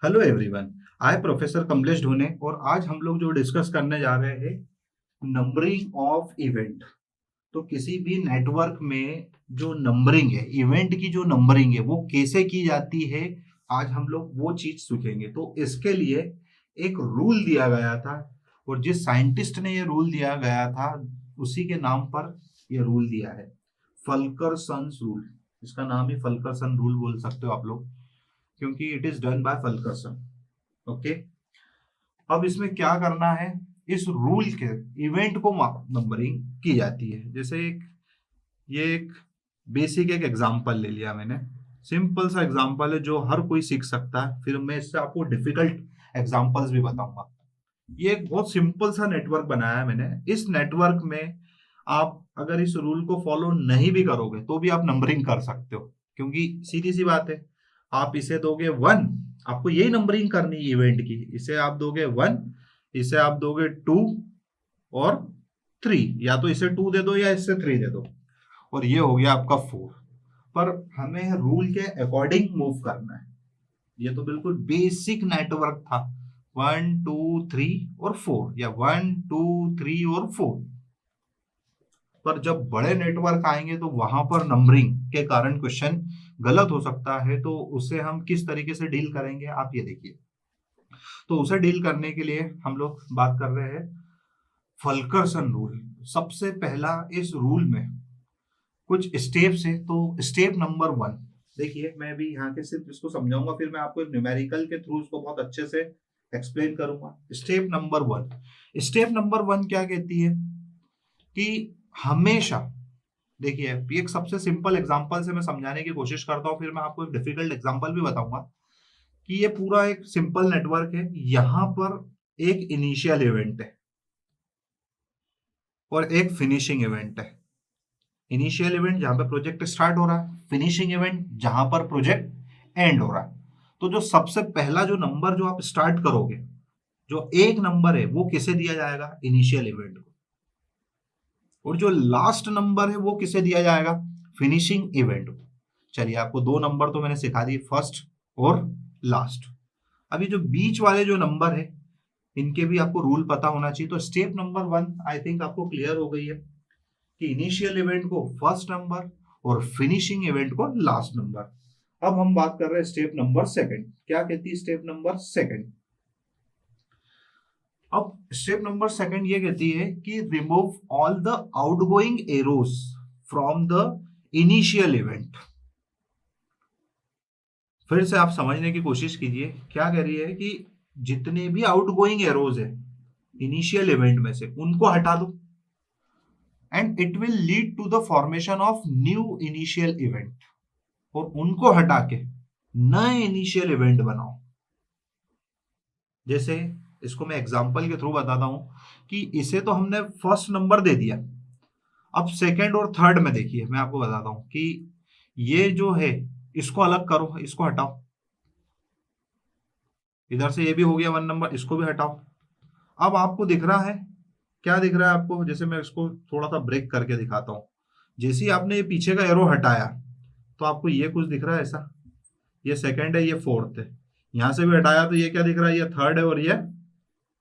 Hello everyone. आई professor Kamlesh ढोने और आज हम लोग जो डिस्कस करने जा रहे हैं नंबरिंग ऑफ इवेंट। तो किसी भी नेटवर्क में जो नंबरिंग है, इवेंट की जो नंबरिंग है वो कैसे की जाती है, आज हम लोग वो चीज सीखेंगे। तो इसके लिए एक रूल दिया गया था और जिस साइंटिस्ट ने ये रूल दिया गया था उसी के नाम पर ये रूल दिया है, फल्करसंस रूल। इसका नाम ही फल्करसन रूल बोल सकते हो आप लोग, क्योंकि it is done by Fulkerson. Okay. अब इसमें क्या करना है, इस रूल के इवेंट को नंबरिंग की जाती है। जैसे एक बेसिक एक एग्जांपल ले लिया मैंने, सिंपल सा एग्जांपल है जो हर कोई सीख सकता है। फिर मैं इससे आपको डिफिकल्ट एग्जांपल्स भी बताऊंगा। ये एक बहुत सिंपल सा नेटवर्क बनाया है मैंने। इस नेटवर्क में आप अगर इस रूल को फॉलो नहीं भी करोगे तो भी आप नंबरिंग कर सकते हो, क्योंकि सीधी सी बात है। आप इसे दोगे वन, आपको यही नंबरिंग करनी है इवेंट की। इसे आप दोगे वन, इसे आप दोगे टू और थ्री, या तो इसे टू दे दो या इससे थ्री दे दो, और ये हो गया आपका फोर। पर हमें रूल के अकॉर्डिंग मूव करना है। ये तो बिल्कुल बेसिक नेटवर्क था, वन टू थ्री और फोर, या वन टू थ्री और फोर। पर जब बड़े नेटवर्क आएंगे तो वहां पर नंबरिंग के कारण क्वेश्चन गलत हो सकता है। तो उसे हम किस तरीके से डील करेंगे आप ये देखिए। तो उसे डील करने के लिए हम लोग बात कर रहे हैं फल्करसन रूल। सबसे पहला इस रूल में कुछ स्टेप्स है। तो स्टेप नंबर वन देखिए, मैं भी यहाँ के सिर्फ इसको समझाऊंगा, फिर मैं आपको एक न्यूमेरिकल के थ्रू इसको बहुत अच्छे से एक्सप्लेन करूंगा। स्टेप नंबर वन क्या कहती है कि हमेशा, देखिए ये एक सबसे सिंपल एग्जांपल से मैं समझाने की कोशिश करता हूँ, फिर मैं आपको एक डिफिकल्ट एग्जांपल भी बताऊंगा। कि ये पूरा एक सिंपल नेटवर्क है, यहां पर एक इनिशियल इवेंट है और एक फिनिशिंग इवेंट है। इनिशियल इवेंट जहां पर प्रोजेक्ट स्टार्ट हो रहा है, फिनिशिंग इवेंट जहां पर प्रोजेक्ट एंड हो रहा है। तो जो सबसे पहला जो नंबर जो आप स्टार्ट करोगे, जो एक नंबर है, वो किसे दिया जाएगा, इनिशियल इवेंट को। और जो लास्ट नंबर है वो किसे दिया जाएगा, फिनिशिंग इवेंट को। चलिए, आपको दो नंबर तो मैंने सिखा दिए, फर्स्ट और लास्ट। अभी जो बीच वाले जो नंबर है, इनके भी आपको रूल पता होना चाहिए। तो step number one I think आपको क्लियर हो गई है कि इनिशियल इवेंट को फर्स्ट नंबर और फिनिशिंग इवेंट को लास्ट नंबर। अब हम बात कर रहे हैं स्टेप नंबर सेकंड। क्या कहती है स्टेप नंबर सेकंड? अब स्टेप नंबर सेकंड ये कहती है कि remove all the outgoing arrows from the initial event. फिर से आप समझने की कोशिश कीजिए, क्या कह रही है कि जितने भी आउटगोइंग एरोज है इनिशियल इवेंट में से उनको हटा दो, and it will lead to the formation of new initial event. और उनको हटा के नए इनिशियल इवेंट बनाओ। जैसे इसको मैं एग्जांपल के थ्रू बताता हूं कि इसे तो हमने फर्स्ट नंबर दे दिया। अब सेकंड और थर्ड में देखिए, मैं आपको बताता हूं कि ये जो है इसको अलग करो, इसको हटाओ। इधर से ये भी हो गया वन नंबर, इसको भी हटाओ। अब आपको दिख रहा है, क्या दिख रहा है आपको? जैसे मैं इसको थोड़ा सा ब्रेक करके दिखाता हूँ। जैसे ही आपने ये पीछे का एरो हटाया तो आपको ये कुछ दिख रहा है ऐसा, ये सेकंड है, ये फोर्थ है। यहां से भी हटाया तो ये क्या दिख रहा है, ये थर्ड है, और ये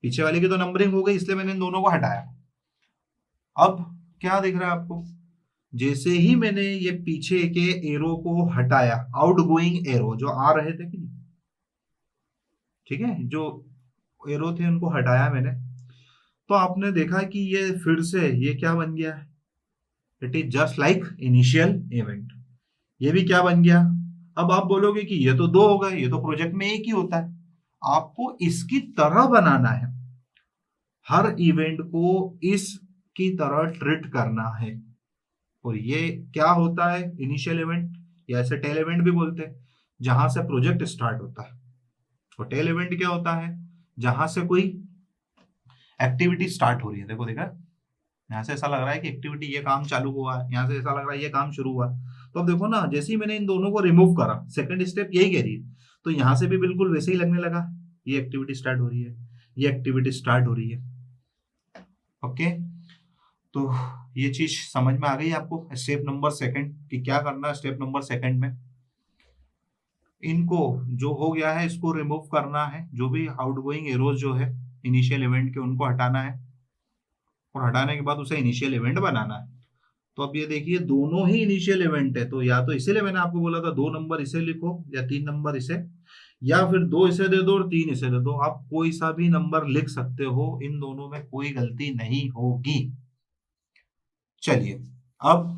पीछे वाले की तो नंबरिंग हो गई, इसलिए मैंने इन दोनों को हटाया। अब क्या दिख रहा है आपको? जैसे ही मैंने ये पीछे के एरो को हटाया, आउटगोइंग एरो जो आ रहे थे कि नहीं, ठीक है, जो एरो थे उनको हटाया मैंने, तो आपने देखा कि ये फिर से ये क्या बन गया है, it is just like initial event. ये भी क्या बन गया? अब आप बोलोगे कि ये तो दो हो गए, ये तो प्रोजेक्ट में एक ही होता है। आपको इसकी तरह बनाना है, हर इवेंट को इसकी तरह ट्रीट करना है। और ये क्या होता है, इनिशियल इवेंट, या ऐसे टेल इवेंट भी बोलते हैं, जहां से प्रोजेक्ट स्टार्ट होता है। और टेल इवेंट क्या होता है, जहां से कोई एक्टिविटी स्टार्ट हो रही है। देखो, देखा, यहाँ से ऐसा लग रहा है कि एक्टिविटी ये काम चालू हुआ है, यहाँ से ऐसा लग रहा है ये काम शुरू हुआ। तो अब देखो ना, जैसे ही मैंने इन दोनों को रिमूव करा, सेकंड स्टेप यही कह रही है, तो यहाँ से भी बिल्कुल वैसे ही लगने लगा। ये एक्टिविटी स्टार्ट हो रही है, ये एक्टिविटी स्टार्ट हो रही है। ओके। तो ये चीज समझ में आ गई आपको, स्टेप नंबर सेकंड कि क्या करना है स्टेप नंबर सेकंड में। इनको जो हो गया है इसको रिमूव करना है, जो भी आउटगोइंग एरोज जो है इनिशियल इवेंट के उनको हटाना है, और हटाने के बाद उसे इनिशियल इवेंट बनाना है। तो अब ये देखिए दोनों ही इनिशियल इवेंट है, तो या तो इसीलिए मैंने आपको बोला था 2 नंबर इसे लिखो या 3 नंबर इसे, या फिर 2 इसे दे दो और 3 इसे दे दो, आप कोई सा भी नंबर लिख सकते हो, इन दोनों में कोई गलती नहीं होगी। चलिए अब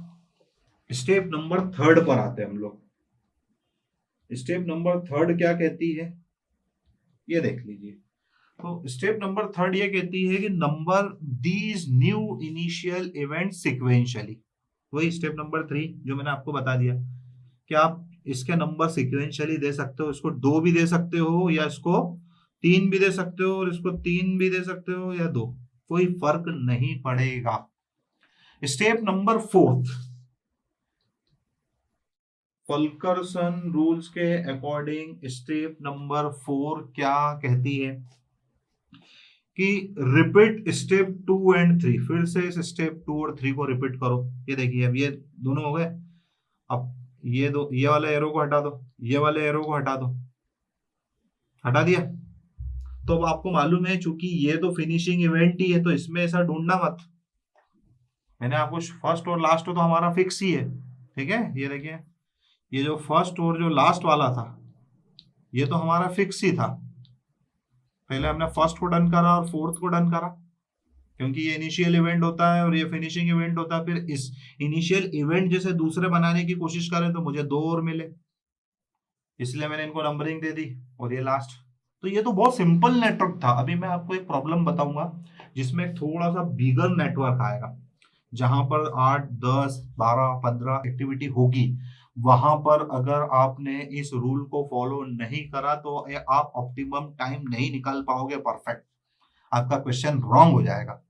स्टेप नंबर 3 पर आते हैं हम लोग। स्टेप नंबर 3 क्या कहती है, ये देख लीजिए। तो स्टेप नंबर 3 ये कहती है कि number these new initial event sequentially. वही स्टेप नंबर 3 जो मैंने आपको बता दिया कि आप इसके नंबर सिक्वेंशियली दे सकते हो, इसको 2 भी दे सकते हो या इसको 3 भी दे सकते हो और इसको 3 भी दे सकते हो या 2, कोई फर्क नहीं पड़ेगा। स्टेप नंबर 4 फुल्करसन रूल्स के अकॉर्डिंग स्टेप नंबर 4 क्या कहती है कि रिपीट स्टेप 2 एंड 3, फिर से इस स्टेप 2 और 3 को रिपीट करो। ये देखिए अब ये दोनों हो गए, अब ये वाला एरो को हटा दो, ये वाले एरो को हटा दो, हटा दिया। तो अब आपको मालूम है चूंकि ये तो फिनिशिंग इवेंट ही है तो इसमें ऐसा ढूंढना मत, मैंने आपको फर्स्ट और लास्ट तो हमारा फिक्स ही है, ठीक है। ये देखिए ये जो फर्स्ट और जो लास्ट वाला था ये तो हमारा फिक्स ही था, पहले हमने फर्स्ट को डन करा और फोर्थ को डन करा, क्योंकि ये इनिशियल इवेंट होता है और ये फिनिशिंग इवेंट होता है। फिर इस इनिशियल इवेंट जैसे दूसरे बनाने की कोशिश करें तो मुझे 2 और मिले, इसलिए मैंने इनको नंबरिंग दे दी, और ये लास्ट। तो ये तो बहुत सिंपल नेटवर्क था। अभी मैं आपको एक प्रॉब्लम बताऊंगा जिसमें थोड़ा सा बिगर नेटवर्क आएगा, जहां पर 8, 10, 12, 15 एक्टिविटी होगी। वहां पर अगर आपने इस रूल को फॉलो नहीं करा तो आप ऑप्टिमम टाइम नहीं निकाल पाओगे परफेक्ट, आपका क्वेश्चन रॉन्ग हो जाएगा।